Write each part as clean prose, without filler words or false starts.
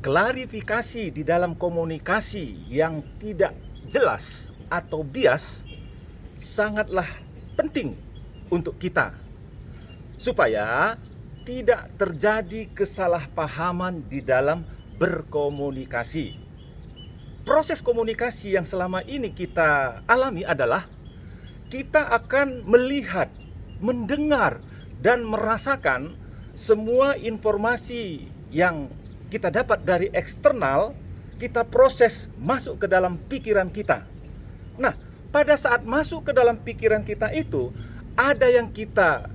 klarifikasi di dalam komunikasi yang tidak jelas atau bias sangatlah penting untuk kita, supaya tidak terjadi kesalahpahaman di dalam berkomunikasi. Proses komunikasi yang selama ini kita alami adalah kita akan melihat, mendengar, dan merasakan semua informasi yang kita dapat dari eksternal, kita proses masuk ke dalam pikiran kita. Nah, pada saat masuk ke dalam pikiran kita itu, ada yang kita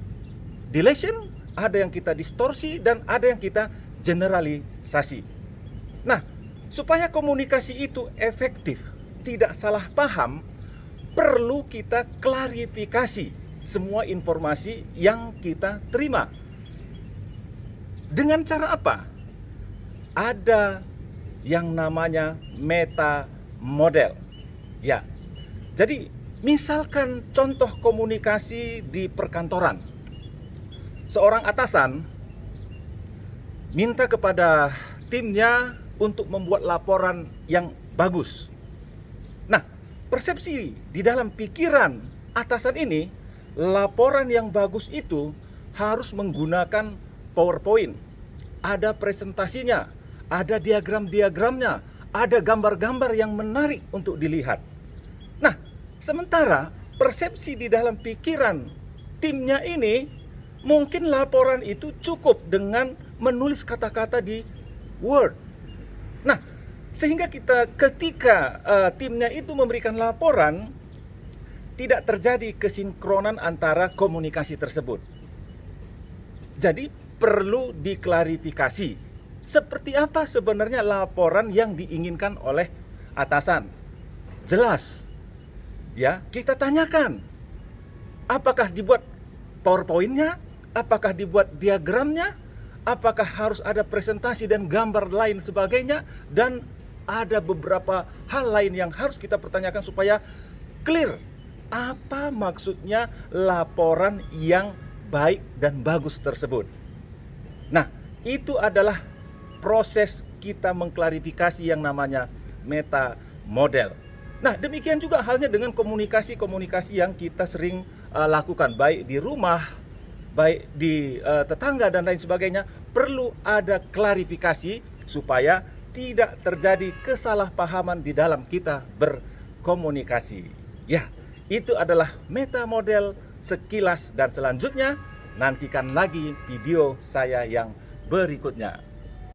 deletion, ada yang kita distorsi, dan ada yang kita generalisasi. Nah, supaya komunikasi itu efektif, tidak salah paham, perlu kita klarifikasi semua informasi yang kita terima. Dengan cara apa? Ada yang namanya meta model. Ya. Jadi, misalkan contoh komunikasi di perkantoran. Seorang atasan minta kepada timnya untuk membuat laporan yang bagus. Nah, persepsi di dalam pikiran atasan ini, laporan yang bagus itu harus menggunakan PowerPoint. Ada presentasinya, ada diagram-diagramnya, ada gambar-gambar yang menarik untuk dilihat. Nah, sementara persepsi di dalam pikiran timnya ini, mungkin laporan itu cukup dengan menulis kata-kata di Word. Nah, sehingga ketika timnya itu memberikan laporan, tidak terjadi kesinkronan antara komunikasi tersebut. Jadi perlu diklarifikasi. Seperti apa sebenarnya laporan yang diinginkan oleh atasan? Jelas. Ya, kita tanyakan. Apakah dibuat PowerPoint-nya? Apakah dibuat diagramnya? Apakah harus ada presentasi dan gambar lain sebagainya? Dan ada beberapa hal lain yang harus kita pertanyakan supaya clear. Apa maksudnya laporan yang baik dan bagus tersebut? Nah, itu adalah proses kita mengklarifikasi yang namanya meta model. Nah, demikian juga halnya dengan komunikasi-komunikasi yang kita sering lakukan, baik di rumah, baik di tetangga dan lain sebagainya. Perlu ada klarifikasi supaya tidak terjadi kesalahpahaman di dalam kita berkomunikasi. Ya, itu adalah meta model sekilas, dan selanjutnya nantikan lagi video saya yang berikutnya.